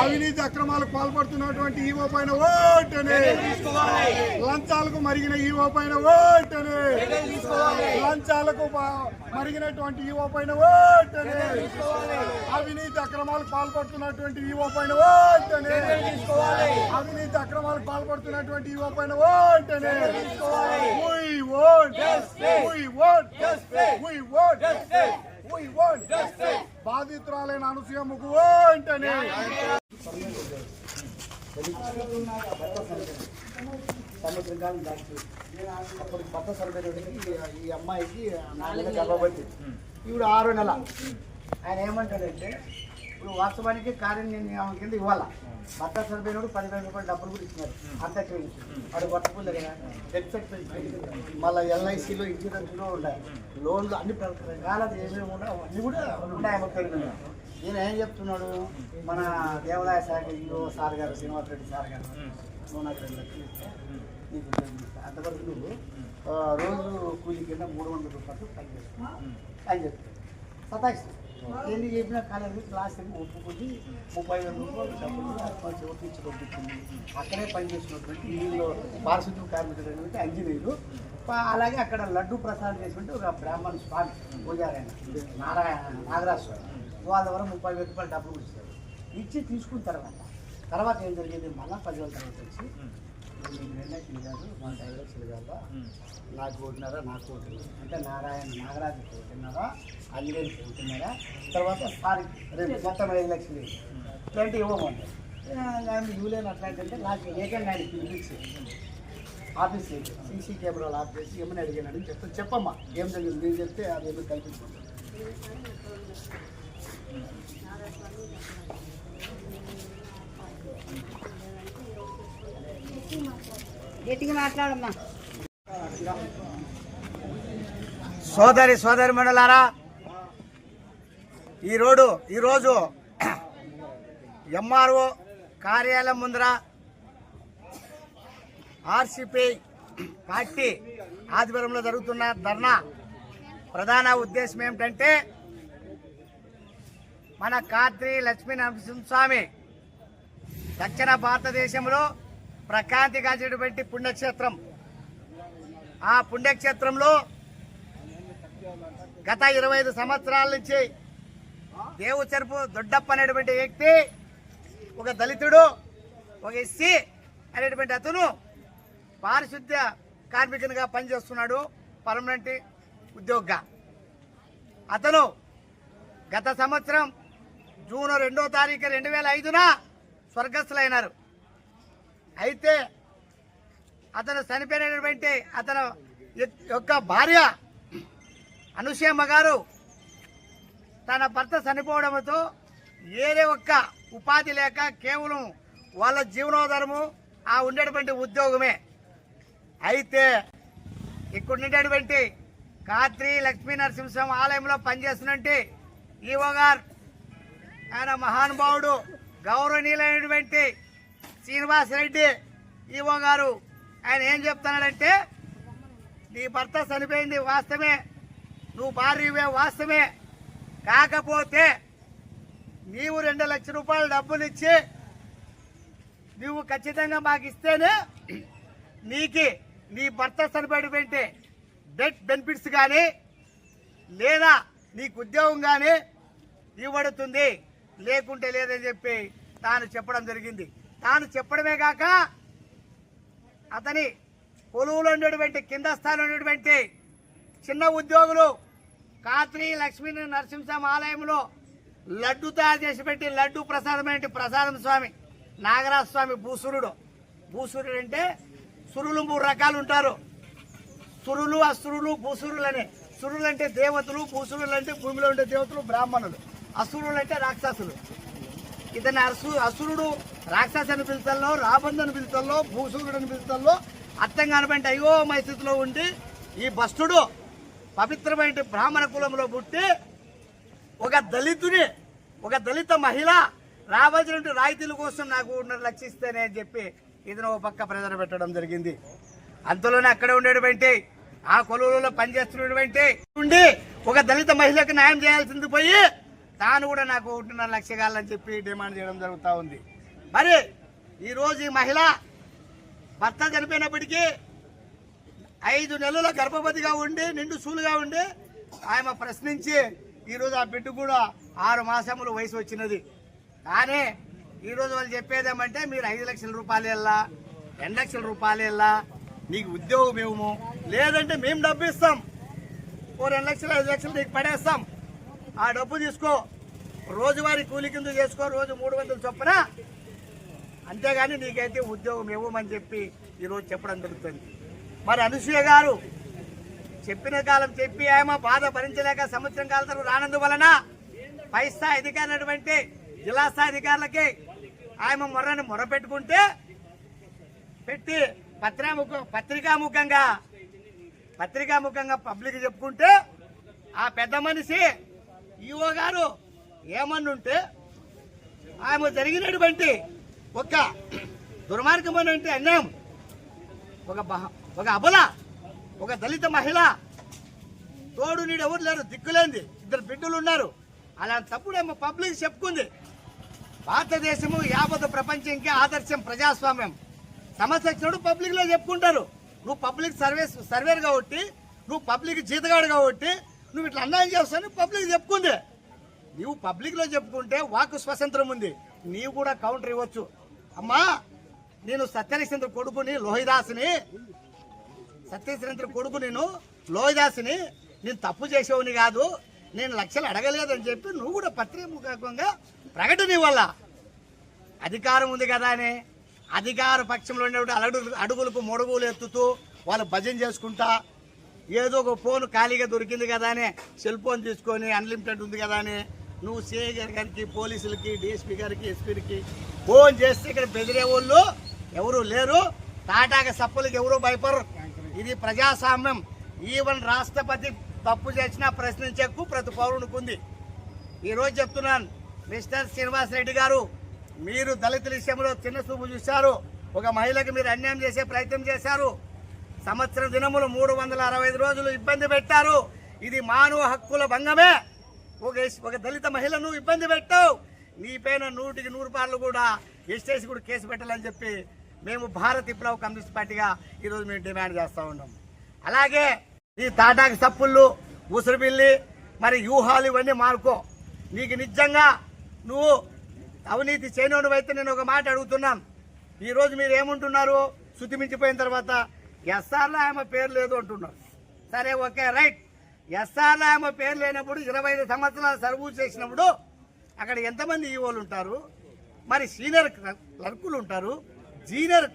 అవినీతి అక్రమాలకు పాల్పడుతున్నటువంటి ఈవో పైన ఓటనే, లంచాలకు మరిగిన ఈవో పైన ఓటనే, లంచాలకు మరిగినటువంటి ఈవో పైన ఓటనే, అవినీతి అక్రమాలకు పాల్పడుతున్నటువంటి ఈవో పైన ఓటనే, అవినీతి అక్రమాలకు పాల్పడుతున్నటువంటి ఈవో పైన ఓటనే. We want justice. We want justice. We want justice. We want justice. బాధితురాలైన అనసూయమ్మకు వెంటనే సంవత్సరం దాటి అప్పుడు కొత్త సర్వే ఈ అమ్మాయికి 4 నెలల గర్భవతి, ఇప్పుడు 6వ నెల. ఆయన ఏమంటాడంటే ఇప్పుడు వాస్తవానికి కార్యం నేను ఆమె కింద ఇవ్వాలా, భర్త సరిపోయినప్పుడు 10,000 రూపాయలు డబ్బులు కూడా ఇచ్చినారు, అంతా చేయించి వాడు కొట్టకుండా కదా డెత్ సర్టిఫికేట్, మళ్ళీ ఎల్ఐసిలో ఇన్సూరెన్స్లో ఉంటాయి, లోన్లు అన్ని రకాల ఏమేమి కూడా అన్నీ కూడా ఉన్నాయి. తెలియదు నేను ఏం చెప్తున్నాడు, మన దేవాదాయ శాఖ ఈఓ సార్ గారు శ్రీనివాస్ రెడ్డి సార్ గారు నువ్వు నాకు 2 లక్షలు ఇస్తే నీకు అంతవరకు నువ్వు రోజు కూలి కింద 300 రూపాయలు పని చేస్తున్నావు అని చెప్తాను. సతాయిస్తాను ఎన్ని చెప్పినా కాలేజీ క్లాస్ ఒప్పుకుంది 30,000 రూపాయలు డబ్బులు ఇచ్చి పంపించింది. అక్కడే పనిచేసినటువంటి వీళ్ళు పారిశుద్ధ్య కార్మికులు అనేటువంటి ఇంజనీరు, అలాగే అక్కడ లడ్డు ప్రసాదం చేసినట్టు ఒక బ్రాహ్మణ స్వామి పూజారైన నాగరాజ స్వామి వాళ్ళ ద్వారా 30,000 రూపాయలు డబ్బులు ఇచ్చారు. ఇచ్చి తీసుకున్న తర్వాత ఏం జరిగింది, మళ్ళీ 10,000 తర్వాత వచ్చి మీకు 2 లక్షలు కాదు మా 5 లక్షలు కాదా, నాకు కోటినారా నాకు కోటినారా అంటే నాగరాజు కోటినారా అంజనేయులు కోటినారా, తర్వాత సారీ రేపు మొత్తం 5 లక్షలు ఇట్లాంటి ఇవ్వమంటారు. ఆయన ఇవ్వలేను అట్లాంటి నాకు ఏకంగా ఆయన పిలిపించి ఆఫీస్ సీసీ కెమెరాలు ఆఫ్ చేసి ఏమని అడిగానని చెప్పమ్మా ఏం జరిగింది, నేను చెప్తే అది ఏమో కల్పించుకుంటాను. మాట్లాడమ్మా. సోదరి మండలారా, ఈరోజు ఎంఆర్ఓ కార్యాలయం ముందర ఆర్సిపిఐ పార్టీ ఆధ్వర్యంలో జరుగుతున్న ధర్నా ప్రధాన ఉద్దేశం ఏమిటంటే మన కాత్రి లక్ష్మీ నరసింహస్వామి దక్షిణ భారతదేశంలో ప్రఖ్యాతిగాంచినటువంటి పుణ్యక్షేత్రం. ఆ పుణ్యక్షేత్రంలో గత 25 సంవత్సరాల నుంచి దేవుచెరుపు దొడ్డప్ప అనేటువంటి వ్యక్తి, ఒక దళితుడు, ఒక ఎస్సీ అనేటువంటి అతను పారిశుద్ధ్య కార్మికునిగా పనిచేస్తున్నాడు, పర్మనెంట్ ఉద్యోగిగా. అతను గత సంవత్సరం జూన్ 2వ తారీఖు 2005న స్వర్గస్థులైనారు. అయితే అతను చనిపోయినటువంటి అతను యొక్క భార్య అనసూయమ్మ గారు తన భర్త చనిపోవడంతో ఏదే ఒక్క ఉపాధి లేక కేవలం వాళ్ళ జీవనోధారము ఆ ఉండేటువంటి ఉద్యోగమే. అయితే ఇక్కడ ఉండేటువంటి కాత్రి లక్ష్మీ నరసింహస్వామి ఆలయంలో పనిచేస్తున్నట్టు ఈవో గారు, ఆయన మహానుభావుడు గౌరవనీయులైనటువంటి శ్రీనివాస్ రెడ్డి ఈవో గారు, ఆయన ఏం చెప్తున్నాడంటే నీ భర్త చనిపోయింది వాస్తవమే, నువ్వు భార్యవే వాస్తవమే, కాకపోతే నీవు 2 లక్షల రూపాయలు డబ్బులు ఇచ్చి నువ్వు ఖచ్చితంగా మాకు ఇస్తేనే నీ భర్త చనిపోయినటువంటి డెత్ బెనిఫిట్స్ కానీ లేదా నీకు ఉద్యోగం కానీ ఇవ్వబడుతుంది, లేకుంటే లేదని చెప్పి తాను చెప్పడం జరిగింది. తాను చెప్పడమే కాక అతని కొలువులో ఉండేటువంటి కింద స్థాయిలో ఉండేటువంటి చిన్న ఉద్యోగులు కాత్రి లక్ష్మీ నరసింహస్వామి ఆలయంలో లడ్డు తయారు చేసి పెట్టి లడ్డు ప్రసాదం స్వామి నాగరాజ స్వామి భూసురుడు అంటే సురులు 3 రకాలు ఉంటారు, సురులు, అసురులు, భూసురులు అని. సురులు అంటే దేవతలు, భూసురులు అంటే భూమిలో ఉండే దేవతలు, బ్రాహ్మణులు. అసురులు అంటే రాక్షసులు. ఇతని అసురుడు రాక్షసు అని పిలుస్తాల్లో, రాబందు అని పిలుస్తాల్లో, భూసురుడు అని పిలుస్తాల్లో అర్థం కానిపంటే అయోమయ స్థితిలో ఉండి ఈ భస్తుడు పవిత్రమైన బ్రాహ్మణ కులంలో పుట్టి ఒక దళిత మహిళ రావాల్సిన రాయితీల కోసం నాకు 1.5 లక్షలు ఇస్తేనే అని చెప్పి ఇతను ఒక పక్క ప్రెజర్ పెట్టడం జరిగింది. అంతలోనే అక్కడ ఉండేటువంటి ఆ కొలువులలో పనిచేస్తున్నటువంటి ఉండి ఒక దళిత మహిళకు న్యాయం చేయాల్సింది పోయి తాను కూడా నాకు 1.5 లక్షలు కావాలని చెప్పి డిమాండ్ చేయడం జరుగుతూ ఉంది. మరి ఈరోజు ఈ మహిళ భర్త చనిపోయినప్పటికీ 5 నెలల గర్భవతిగా ఉండి నిండు సూలుగా ఉండి ఆమె ప్రశ్నించి ఈరోజు ఆ బిడ్డ కూడా 6 మాసముల వయసు వచ్చినది. కానీ ఈరోజు వాళ్ళు చెప్పేదేమంటే మీరు 5 లక్షల రూపాయలు వెళ్ళా 2 లక్షల రూపాయలు వెళ్ళా నీకు ఉద్యోగం ఇవ్వము, లేదంటే మేము డబ్బు ఇస్తాం, 2 లక్షలు 5 లక్షలు నీకు పడేస్తాం, ఆ డబ్బు తీసుకో, రోజువారీ కూలి కింద చేసుకో, రోజు 300 చొప్పున, అంతేగాని నీకైతే ఉద్యోగం ఇవ్వమని చెప్పి ఈరోజు చెప్పడం జరుగుతుంది. మరి అనసూయ గారు చెప్పిన కాలం చెప్పి ఆమె బాధ భరించలేక సంవత్సరం కాలం తర్వాత రానందువలన పై స్థాయి అధికారులటువంటి జిల్లా స్థాయి అధికారులకి ఆమె మొరపెట్టుకుంటే పెట్టి పత్రికాముఖంగా పబ్లిక్ చెప్పుకుంటే ఆ పెద్ద మనిషి ఈఓ గారు ఏమన్నుంటే ఆమె జరిగినటువంటి ఒక దుర్మార్గమైనటువంటి అన్యాయం, ఒక అబల, ఒక దళిత మహిళ, తోడు నీడు ఎవరు లేరు, దిక్కులేంది, 2 బిడ్డలు ఉన్నారు, అలాంటి తప్పుడు ఏమో పబ్లిక్ చెప్పుకుంది. భారతదేశము యావత్ ప్రపంచానికి ఆదర్శం ప్రజాస్వామ్యం. సమస్య వచ్చినప్పుడు పబ్లిక్ లో చెప్పుకుంటారు. నువ్వు పబ్లిక్ సర్వేర్ కాబట్టి, నువ్వు పబ్లిక్ జీతగాడు కాబట్టి నువ్వు ఇట్లా అన్యాయం చేస్తావు పబ్లిక్ చెప్పుకుంది. నువ్వు పబ్లిక్ లో చెప్పుకుంటే వాక్ స్వతంత్రం ఉంది, నీవు కూడా కౌంటర్ ఇవ్వచ్చు. అమ్మా నేను సత్యహరిశ్చంద్ర కొడుకుని లోహిదాసుని, లోహిదాసుని, నేను తప్పు చేసేవాని కాదు, నేను లక్షలు అడగలేదని చెప్పి నువ్వు కూడా పత్రికాముఖంగా ప్రకటన ఇవ్వాల. అధికారం ఉంది కదా అని అధికార పక్షంలో ఉండేటువంటి అడుగులకు మొడుగులు ఎత్తుతూ వాళ్ళు భజన చేసుకుంటా, ఏదో ఒక ఫోన్ ఖాళీగా దొరికింది కదా అని సెల్ ఫోన్ తీసుకొని అన్లిమిటెడ్ ఉంది కదా అని నువ్వు సిఐ గారికి, పోలీసులకి, డిఎస్పీ గారికి, ఎస్పీకి ఫోన్ చేస్తే ఇక్కడ బెదిరే వాళ్ళు ఎవరు లేరు, తాటాక సప్పులకి ఎవరు భయపడరు. ఇది ప్రజాస్వామ్యం. ఈవెన్ రాష్ట్రపతి తప్పు చేసినా ప్రశ్నించే హక్కు ప్రతి పౌరునికి ఉంది. ఈరోజు చెప్తున్నాను, మిస్టర్ శ్రీనివాసరెడ్డి గారు, మీరు దళితుల విషయంలో చిన్న చూపు చూశారు, ఒక మహిళకు మీరు అన్యాయం చేసే ప్రయత్నం చేశారు, సంవత్సరం దినములు 365 రోజులు ఇబ్బంది పెట్టారు. ఇది మానవ హక్కుల భంగమే. ఒక దళిత మహిళను ఇబ్బంది పెట్టావు, నీపైన 100కి 100 పార్లు కూడా ఎస్టేసి కూడా కేసు పెట్టాలని చెప్పి మేము భారత్ విప్లవ కమ్యూనిస్ట్ పార్టీగా ఈరోజు మేము డిమాండ్ చేస్తూ ఉన్నాం. అలాగే ఈ తాటాకి సప్పుళ్ళు, ఉసురుబిల్లి, మరి వ్యూహాలు ఇవన్నీ మానుకో. నీకు నిజంగా నువ్వు అవినీతి చేయనోడు అయితే నేను ఒక మాట అడుగుతున్నాను. ఈరోజు మీరు ఏమంటున్నారు, శుతిమించిపోయిన తర్వాత ఎస్ఆర్లో ఆమె పేరు లేదు అంటున్నారు. సరే, ఓకే, రైట్. ఎస్ఆర్లో ఆమె పేరు లేనప్పుడు 25 సంవత్సరాలు సర్వీస్ చేసినప్పుడు అక్కడ ఎంతమంది ఈవోలు ఉంటారు, మరి సీనియర్ క్లర్కులు ఉంటారు, జూనియర్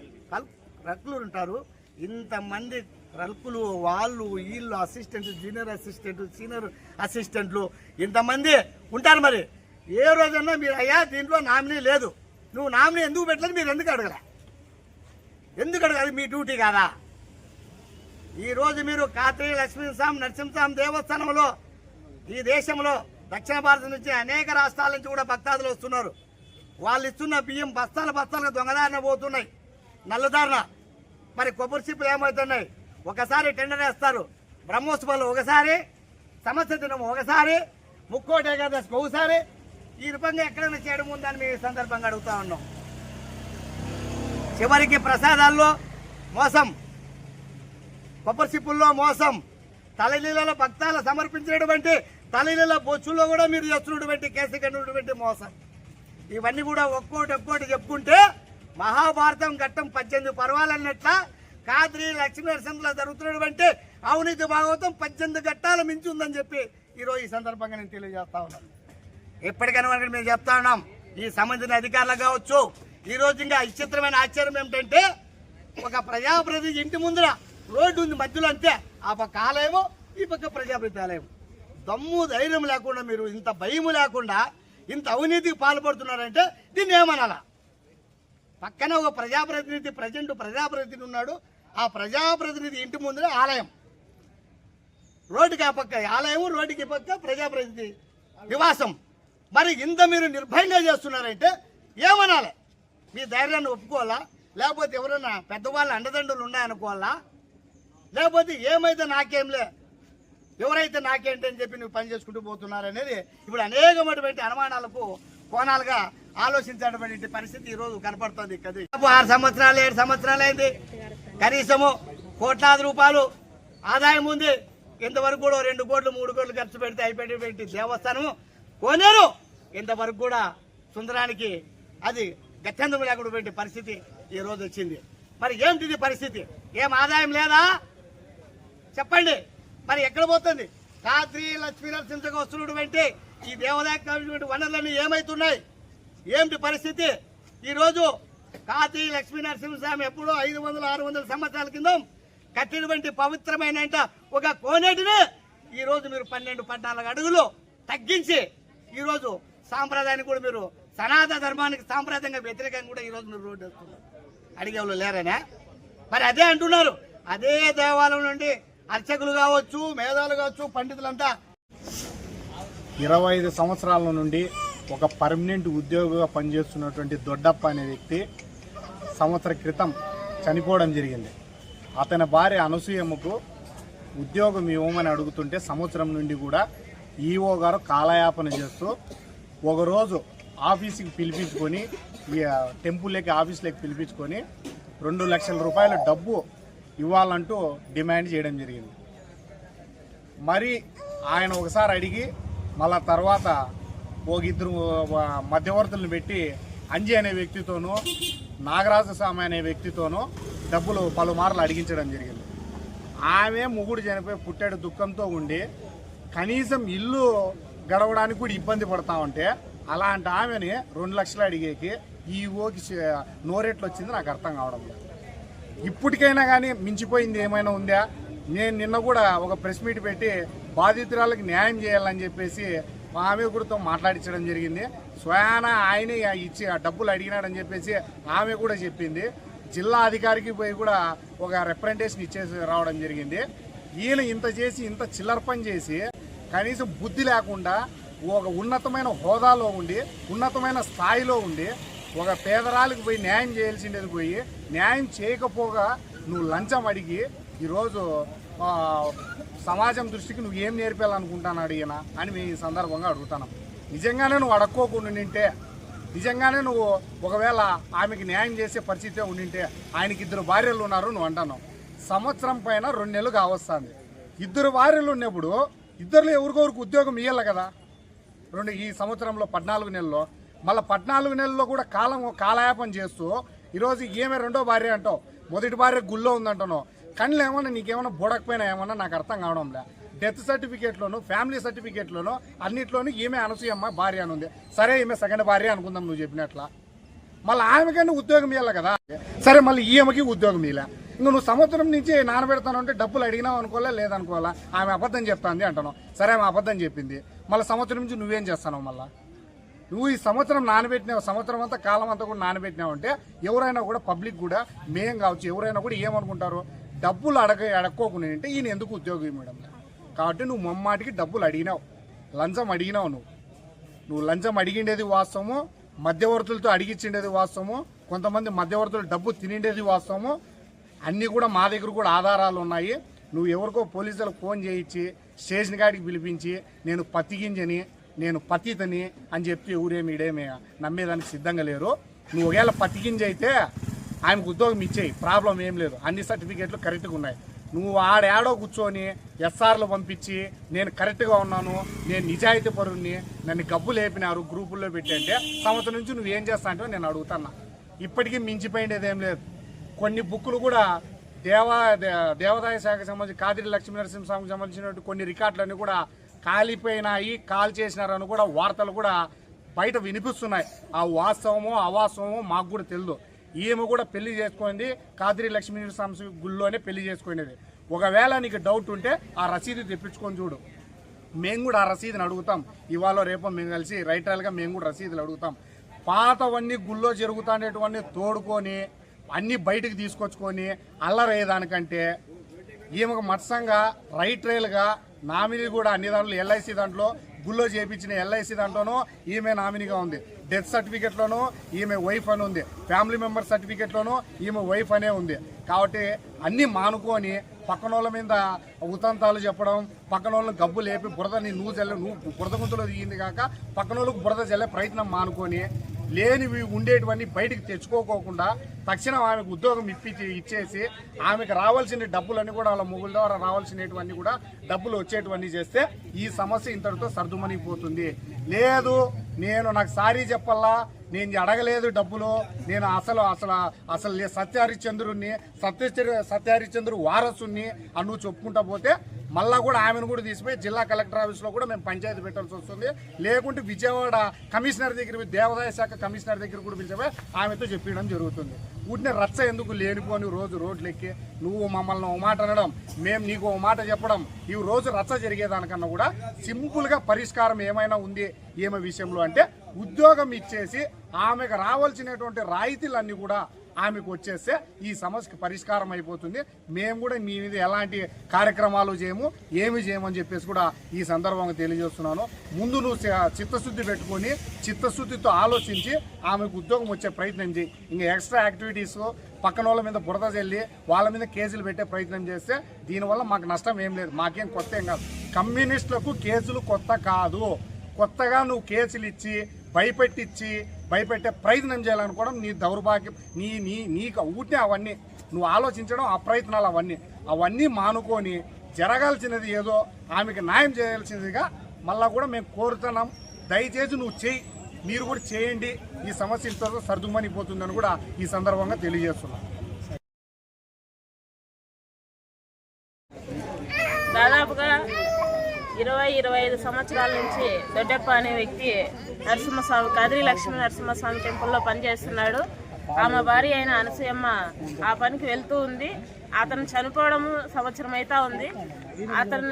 క్లర్కులు ఉంటారు, ఇంతమంది క్లర్కులు, వాళ్ళు వీళ్ళు అసిస్టెంట్, జూనియర్ అసిస్టెంట్, సీనియర్ అసిస్టెంట్లు ఇంతమంది ఉంటారు. మరి ఏ రోజన్నా మీరు అయ్యా దీంట్లో నామినీ లేదు, నువ్వు నామినీ ఎందుకు పెట్టలేదు, మీరు ఎందుకు అడగలే? అది మీ డ్యూటీ కాదా? ఈరోజు మీరు కాత్రి లక్ష్మీస్వామి నరసింహస్వామి దేవస్థానంలో ఈ దేశంలో దక్షిణ భారతం నుంచి అనేక రాష్ట్రాల నుంచి కూడా భక్తాదులు వస్తున్నారు. వాళ్ళు ఇస్తున్న బియ్యం బస్తాలుగా దొంగదారిన పోతున్నాయి, నల్లదారిన. మరి కొబ్బరి చిప్పులు ఏమవుతున్నాయి, ఒకసారి టెండర్ వేస్తారు, బ్రహ్మోత్సవాలు ఒకసారి, సంవత్సర దినం ఒకసారి, ముక్కోటి ఏకాదశికి ఒకసారి, ఈ రూపంగా ఎక్కడైనా చేయడం ఉందని మేము ఈ సందర్భంగా అడుగుతా ఉన్నాం. చివరికి ప్రసాదాల్లో మోసం, కొబ్బరి చిప్పుల్లో మోసం, తలనీళ్ళలో భక్తాలు సమర్పించినటువంటి తలనీళ్ళ బొచ్చుల్లో కూడా మీరు చేస్తున్నటువంటి కేసు కన్నటువంటి మోసం. ఇవన్నీ కూడా ఒక్కోటి చెప్పుకుంటే మహాభారతం ఘట్టం 18 పర్వాలన్నట్ల కాద్రి లక్ష్మీ నరసింహలో జరుగుతున్నటువంటి అవినీతి భాగవతం 18 ఘట్టాలు మించి ఉందని చెప్పి ఈరోజు ఈ సందర్భంగా నేను తెలియజేస్తా ఉన్నాను. ఎప్పటికైనా మేము చెప్తా ఉన్నాం, ఈ సంబంధించిన అధికారులు కావచ్చు. ఈరోజు ఇంకా విచిత్రమైన ఆశ్చర్యం ఏమిటంటే, ఒక ప్రజాప్రతినిధి ఇంటి ముందర రోడ్డు ఉంది మధ్యలో, అంతే, ఆ పక్క ఆలయము, ఈ పక్క ప్రజాప్రతినిధి ఆలయం. దమ్ము ధైర్యం లేకుండా, మీరు ఇంత భయం లేకుండా ఇంత అవినీతికి పాల్పడుతున్నారంటే దీన్ని ఏమనాలా? పక్కన ఒక ప్రజాప్రతినిధి ఉన్నాడు, ఆ ప్రజాప్రతినిధి ఇంటి ముందర ఆలయం, రోడ్డుకి ఆ పక్క ఆలయం, రోడ్డుకి పక్క ప్రజాప్రతినిధి నివాసం. మరి ఇంత మీరు నిర్భయంగా చేస్తున్నారంటే ఏమనాలి? మీ ధైర్యాన్ని ఒప్పుకోవాలా, లేకపోతే ఎవరైనా పెద్దవాళ్ళ అండదండలు ఉన్నాయనుకోవాలా, లేకపోతే ఏమైతే నాకేంలే, ఎవరైతే నాకేంటి అని చెప్పి నువ్వు పని చేసుకుంటూ పోతున్నారనేది ఇప్పుడు అనేకమైనటువంటి అనుమానాలకు కోణాలుగా ఆలోచించబడే పరిస్థితి ఈ రోజు కనపడుతుంది. 6 సంవత్సరాలు 7 సంవత్సరాలు అయింది. కనీసము కోట్లాది రూపాయలు ఆదాయం ఉంది. ఇంతవరకు కూడా 2 కోట్లు 3 కోట్లు ఖర్చు పెడితే అయిపోయేటువంటి దేవస్థానము కోనేరు ఇంతవరకు కూడా సుందరానికి అది గత్యంతరం లేకుండా పరిస్థితి ఈ రోజు వచ్చింది. మరి ఏమిటిది పరిస్థితి? ఏం ఆదాయం లేదా చెప్పండి? మరి ఎక్కడ పోతుంది? కాద్రి లక్ష్మీ నరసింహకు వస్తున్నటువంటి ఈ దేవాలయ వనరులన్నీ ఏమైతున్నాయి? ఏమిటి పరిస్థితి? ఈరోజు కాద్రి లక్ష్మీ నరసింహస్వామి ఎప్పుడో 500-600 సంవత్సరాల కింద కట్టినటువంటి పవిత్రమైన ఒక కోనేటిని ఈరోజు మీరు 12-14 అడుగులు తగ్గించి ఈరోజు సాంప్రదాయాన్ని కూడా మీరు సనాతన ధర్మానికి సాంప్రదాయంగా వ్యతిరేకంగా కూడా ఈరోజు మీరు రోడ్డు వేస్తున్నారు. అడిగేవాళ్ళు లేరనే? మరి అదే అంటున్నారు. అదే దేవాలయం నుండి అర్చకులు కావచ్చు, మేధావులు కావచ్చు, పండితులంతా 25 సంవత్సరాల నుండి ఒక పర్మనెంట్ ఉద్యోగిగా పనిచేస్తున్నటువంటి దొడ్డప్ప అనే వ్యక్తి సంవత్సరం క్రితం చనిపోవడం జరిగింది. అతని భార్య అనసూయమ్మకు ఉద్యోగం ఇవ్వమని అడుగుతుంటే సంవత్సరం నుండి కూడా ఈఓ గారు కాలయాపన చేస్తూ ఒకరోజు ఆఫీస్కి పిలిపించుకొని టెంపుల్లోకి ఆఫీస్లోకి పిలిపించుకొని 2 లక్షల రూపాయల డబ్బు ఇవ్వాలంటూ డిమాండ్ చేయడం జరిగింది. మరి ఆయన ఒకసారి అడిగి మళ్ళా తర్వాత ఇద్దరు మధ్యవర్తులను పెట్టి అంజి అనే వ్యక్తితోనూ నాగరాజస్వామి అనే వ్యక్తితోనూ డబ్బులు పలుమార్లు అడిగించడం జరిగింది. ఆమె మొగుడు చనిపోయి పుట్టాడు దుఃఖంతో ఉండి కనీసం ఇల్లు గడవడానికి కూడా ఇబ్బంది పడతా ఉంటే అలాంటి ఆమెని 2 లక్షలు అడిగేకి ఈఓకి నోరెట్లు వచ్చింది నాకు అర్థం కావడం లేదు. ఇప్పటికైనా కానీ మించిపోయింది ఏమైనా ఉందా? నేను నిన్న కూడా ఒక ప్రెస్ మీట్ పెట్టి బాధితురాలకు న్యాయం చేయాలని చెప్పేసి ఆమె కూడా మాట్లాడించడం జరిగింది. స్వయాన ఆయనే ఇచ్చి ఆ డబ్బులు అడిగినాడని చెప్పేసి ఆమె కూడా చెప్పింది. జిల్లా అధికారికి పోయి కూడా ఒక రిప్రజెంటేషన్ ఇచ్చేసి రావడం జరిగింది. ఈయన ఇంత చేసి ఇంత చిల్లర పని చేసి కనీసం బుద్ధి లేకుండా ఒక ఉన్నతమైన హోదాలో ఉండి ఉన్నతమైన స్థాయిలో ఉండి ఒక పేదరాలకు పోయి న్యాయం చేయాల్సిండేది పోయి న్యాయం చేయకపోగా నువ్వు లంచం అడిగి ఈరోజు సమాజం దృష్టికి నువ్వు ఏం నేర్పాలనుకుంటాను ఈయన అని మేము ఈ సందర్భంగా అడుగుతున్నాం. నిజంగానే నువ్వు అడక్కోకుండా ఉండింటే, నిజంగానే నువ్వు ఒకవేళ ఆమెకి న్యాయం చేసే పరిస్థితే ఉండింటే, ఆయనకి 2 భార్యలు ఉన్నారు నువ్వు అంటున్నావు. సంవత్సరం పైన 2 నెలలు కావస్తుంది. 2 భార్యలు ఉన్నప్పుడు ఇద్దరులో ఎవరికొరికి ఉద్యోగం ఇవ్వాలి కదా. ఈ సంవత్సరంలో 14 నెలల్లో మళ్ళీ 14 నెలల్లో కూడా కాలయాపన చేస్తూ ఈరోజు ఏమే 2వ భార్య అంటావు, మొదటి భార్య గుళ్ళో ఉందంటున్నావు. కళ్ళు ఏమన్నా నీకేమన్నా బుడకపోయినా ఏమన్నా నాకు అర్థం కావడం లే. డెత్ సర్టిఫికేట్లోను ఫ్యామిలీ సర్టిఫికేట్లోను అన్నిట్లోనూ ఈమె అనసూయమ్మ భార్య అని ఉంది. సరే ఈమె సెకండ్ భార్య అనుకుందాం నువ్వు చెప్పినట్లా. మళ్ళీ ఆమెకన్నా ఉద్యోగం ఇవ్వాలి కదా. సరే మళ్ళీ ఈమెకి ఉద్యోగం ఇవ్వలే. ఇంకా నువ్వు సంవత్సరం నుంచి నానబెడతాను అంటే డబ్బులు అడిగినావు అనుకోవాలా లేదనుకోవాలా? ఆమె అబద్ధం చెప్తాంది అంటున్నావు. సరే ఆమె అబద్ధం చెప్పింది. మళ్ళీ సంవత్సరం నుంచి నువ్వేం చేస్తావు? మళ్ళీ నువ్వు ఈ సంవత్సరం నానబెట్టినావు, సంవత్సరం అంతా కాలం అంతా కూడా నానబెట్టినావు అంటే ఎవరైనా కూడా పబ్లిక్ కూడా మేం కావచ్చు ఎవరైనా కూడా ఏమనుకుంటారు? డబ్బులు అడక్కోకుండా అంటే ఈయన ఎందుకు ఉద్యోగం ఇవ్వడం? కాబట్టి నువ్వు మమ్మాటికి డబ్బులు అడిగినావు, లంచం అడిగినావు. నువ్వు లంచం అడిగిండేది వాస్తవము, మధ్యవర్తులతో అడిగించిండేది వాస్తవము, కొంతమంది మధ్యవర్తులు డబ్బు తినిండేది వాస్తవము. అన్నీ కూడా మా దగ్గర కూడా ఆధారాలు ఉన్నాయి. నువ్వు ఎవరికో పోలీసులకు ఫోన్ చేయించి స్టేషన్ కాడికి పిలిపించి నేను పత్తిగింజని నేను పతితని అని చెప్పి ఎవరేమి ఇడేమి నమ్మేదానికి సిద్ధంగా లేరు. నువ్వు ఒకవేళ పత్తిగింజ అయితే ఆయనకు ఉద్యోగం ఇచ్చేయి, ప్రాబ్లం ఏం లేదు. అన్ని సర్టిఫికేట్లు కరెక్ట్గా ఉన్నాయి. నువ్వు ఆడేడో కూర్చొని ఎస్ఆర్లు పంపించి నేను కరెక్ట్గా ఉన్నాను, నేను నిజాయితీ పరుని, నన్ను గబ్బు లేపినారు గ్రూపుల్లో పెట్టి అంటే సంవత్సరం నుంచి నువ్వేం చేస్తా అంటే నేను అడుగుతున్నా. ఇప్పటికీ మించిపోయిండేది ఏం లేదు. కొన్ని బుక్కులు కూడా దేవాదాయ శాఖకు సంబంధించి కాదిరి లక్ష్మీ నరసింహస్వామికి సంబంధించినటువంటి కొన్ని రికార్డులన్నీ కూడా కాలిపోయినాయి, కాల్ చేసినారని కూడా వార్తలు కూడా బయట వినిపిస్తున్నాయి. ఆ వాస్తవమో అవాస్తవమో మాకు కూడా తెలియదు. ఈమె కూడా పెళ్లి చేసుకుంది కాదిరి లక్ష్మీ నరసింహస్వామి గుళ్ళోనే పెళ్లి చేసుకునేది. ఒకవేళ నీకు డౌట్ ఉంటే ఆ రసీదు తెప్పించుకొని చూడు. మేము కూడా ఆ రసీదుని అడుగుతాం. ఇవాళ రేపో మేము కలిసి రైటర్లుగా మేము కూడా రసీదులు అడుగుతాం. పాతవన్నీ గుళ్ళో జరుగుతానేటువంటి తోడుకొని అన్నీ బయటకు తీసుకొచ్చుకొని అల్లరయ్యేదానికంటే ఈమెకు మత్సంగా రైట్రైల్గా నామినీ కూడా అన్ని దాంట్లో ఎల్ఐసి దాంట్లో గుళ్ళో చేయించిన ఎల్ఐసి దాంట్లోనూ ఈమె నామినీగా ఉంది. డెత్ సర్టిఫికేట్లోనూ ఈమె వైఫ్ అని ఉంది. ఫ్యామిలీ మెంబర్ సర్టిఫికేట్లోనూ ఈమె వైఫ్ అనే ఉంది. కాబట్టి అన్నీ మానుకొని పక్కన వాళ్ళ మీద ఉతంతాలు చెప్పడం, పక్కన వాళ్ళని గబ్బు లేపి బురదని నువ్వు బురద గుంతలో దిగింది కాక పక్కన వాళ్ళకు బురద చల్లే ప్రయత్నం మానుకొని లేనివి ఉండేటివన్నీ బయటికి తెచ్చుకోకోకుండా తక్షణం ఆమెకు ఉద్యోగం ఇచ్చేసి ఆమెకు రావాల్సిన డబ్బులన్నీ కూడా వాళ్ళ మొగుల ద్వారా రావాల్సినటువంటి కూడా డబ్బులు వచ్చేటివన్నీ చేస్తే ఈ సమస్య ఇంతటితో సర్దుమణిపోతుంది. లేదు నాకు సారీ చెప్పాలా, నేను అడగలేదు డబ్బులు, నేను అసలు సత్యహరిచంద్రు వారసుని అని నువ్వు చెప్పుకుంటా పోతే మళ్ళా కూడా ఆమెను కూడా తీసిపోయి జిల్లా కలెక్టర్ ఆఫీస్లో కూడా మేము పంచాయతీ పెట్టాల్సి వస్తుంది. లేకుంటే విజయవాడ కమిషనర్ దగ్గర, దేవాదాయ శాఖ కమిషనర్ దగ్గర కూడా పిలిచిపోయి ఆమెతో చెప్పడం జరుగుతుంది. ఊటిని రచ్చ ఎందుకు లేనిపోని రోజు రోడ్లెక్కి నువ్వు మమ్మల్ని ఓ మాట అనడం, మేము నీకు ఓ మాట చెప్పడం, ఈ రోజు రచ్చ జరిగేదానికన్నా కూడా సింపుల్గా పరిష్కారం ఏమైనా ఉంది ఏమ విషయంలో అంటే ఉద్యోగం ఇచ్చేసి ఆమెకు రావాల్సినటువంటి రాయితీలన్నీ కూడా ఆమెకు వచ్చేస్తే ఈ సమస్యకి పరిష్కారం అయిపోతుంది. మేము కూడా మీ మీద ఎలాంటి కార్యక్రమాలు చేయము, ఏమి చేయమని చెప్పేసి కూడా ఈ సందర్భంగా తెలియజేస్తున్నాను. ముందు నువ్వు చిత్తశుద్ధి పెట్టుకొని చిత్తశుద్ధితో ఆలోచించి ఆమెకు ఉద్యోగం వచ్చే ప్రయత్నం చేయి. ఇంకా ఎక్స్ట్రా యాక్టివిటీస్ పక్కన వాళ్ళ మీద బురద చల్లి వాళ్ళ మీద కేసులు పెట్టే ప్రయత్నం చేస్తే దీనివల్ల మాకు నష్టం ఏం లేదు, మాకేం కొత్త ఏం కాదు. కమ్యూనిస్టులకు కేసులు కొత్త కాదు. కొత్తగా నువ్వు కేసులు ఇచ్చి భయపెట్టే ప్రయత్నం చేయాలనుకోవడం నీ దౌర్భాగ్యం. నీకు ఊటే అవన్నీ నువ్వు ఆలోచించడం, ఆ ప్రయత్నాలు అవన్నీ మానుకొని జరగాల్సినది ఏదో ఆమెకి న్యాయం చేయాల్సినదిగా మళ్ళా కూడా మేము కోరుతున్నాం. దయచేసి నువ్వు చేయి, మీరు కూడా చేయండి. ఈ సమస్య ఇంతతో సర్దుమణిపోతుందని కూడా ఈ సందర్భంగా తెలియజేస్తున్నాం. దాదాపుగా 20-25 సంవత్సరాల నుంచి దొడ్డప్ప అనే వ్యక్తి నరసింహస్వామి కదిరి లక్ష్మీ నరసింహస్వామి టెంపుల్లో పనిచేస్తున్నాడు. ఆమె భార్య అయిన అనసూయమ్మ ఆ పనికి వెళ్తూ ఉంది. అతను చనిపోవడము సంవత్సరం అవుతా ఉంది. అతను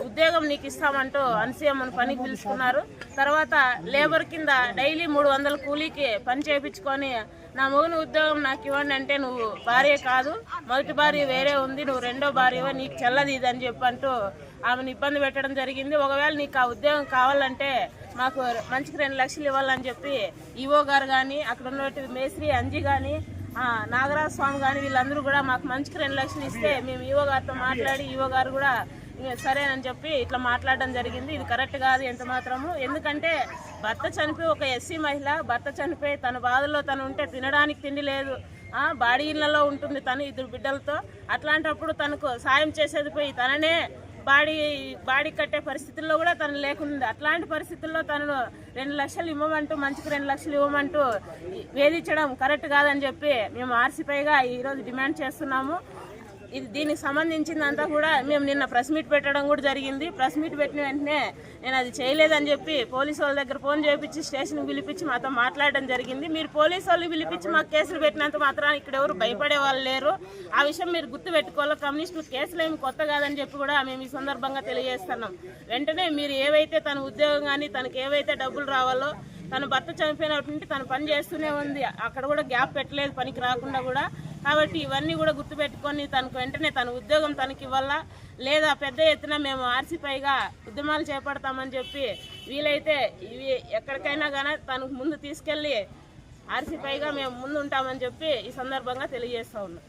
ఉద్యోగం నీకు ఇస్తామంటూ అనసూయమ్మను పనికి పిలుచుకున్నారు. తర్వాత లేబర్ కింద డైలీ 300 కూలీకి పని చేయించుకొని నా మొగుని ఉద్యోగం నాకు ఇవ్వండి అంటే నువ్వు భార్య కాదు, మొదటి భార్య వేరే ఉంది, నువ్వు రెండో భార్యవో, నీకు చెల్లది ఇదని చెప్పంటూ ఆమెను ఇబ్బంది పెట్టడం జరిగింది. ఒకవేళ నీకు ఆ ఉద్యోగం కావాలంటే మాకు మంచికి 2 లక్షలు ఇవ్వాలని చెప్పి ఈవో గారు కానీ అక్కడ ఉన్నటువంటి మేస్త్రి అంజి కానీ నాగరాజ స్వామి కానీ వీళ్ళందరూ కూడా మాకు మంచికి 2 లక్షలు ఇస్తే మేము ఈవో గారితో మాట్లాడి ఈవో గారు కూడా సరేనని చెప్పి ఇట్లా మాట్లాడడం జరిగింది. ఇది కరెక్ట్ కాదు ఎంత మాత్రము. ఎందుకంటే భర్త చనిపోయి ఒక ఎస్సీ మహిళ భర్త చనిపోయి తన బాధల్లో తను ఉంటే తినడానికి తిండి లేదు, బాడీ ఇళ్లలో ఉంటుంది తను 2 బిడ్డలతో. అట్లాంటప్పుడు తనకు సాయం చేసేది పోయి తననే బాడీ కట్టే పరిస్థితుల్లో కూడా తను లేకుండా అట్లాంటి పరిస్థితుల్లో తనను 2 లక్షలు ఇవ్వమంటూ మంచికి 2 లక్షలు ఇవ్వమంటూ వేధించడం కరెక్ట్ కాదని చెప్పి మేము ఆర్సీపైగా ఈరోజు డిమాండ్ చేస్తున్నాము. దీనికి సంబంధించిందంతా కూడా మేము నిన్న ప్రెస్ మీట్ పెట్టడం కూడా జరిగింది. ప్రెస్ మీట్ పెట్టిన వెంటనే నేను అది చేయలేదని చెప్పి పోలీసు వాళ్ళ దగ్గర ఫోన్ చేయించి స్టేషన్కి పిలిపించి మాతో మాట్లాడడం జరిగింది. మీరు పోలీసు వాళ్ళు పిలిపించి మాకు కేసులు పెట్టినంత మాత్రం ఇక్కడ ఎవరు భయపడే వాళ్ళు లేరు. ఆ విషయం మీరు గుర్తు పెట్టుకోవాలి. కమ్యూనిస్టులు కేసులు ఏమి కొత్త కాదని చెప్పి కూడా మేము ఈ సందర్భంగా తెలియజేస్తున్నాం. వెంటనే మీరు ఏవైతే తన ఉద్యోగం కానీ తనకు ఏవైతే డబ్బులు రావాలో, తన భర్త చనిపోయినప్పటి నుండి తను పని చేస్తూనే ఉంది, అక్కడ కూడా గ్యాప్ పెట్టలేదు పనికి రాకుండా కూడా. కాబట్టి ఇవన్నీ కూడా గుర్తుపెట్టుకొని తనకు వెంటనే తన ఉద్యోగం తనకి ఇవ్వాలా, లేదా పెద్ద ఎత్తున మేము ఆర్సీపైగా ఉద్యమాలు చేపడతామని చెప్పి వీలైతే ఇవి ఎక్కడికైనా కానీ తనకు ముందు తీసుకెళ్ళి ఆర్సీపైగా మేము ముందు ఉంటామని చెప్పి ఈ సందర్భంగా తెలియజేస్తా ఉన్నాం.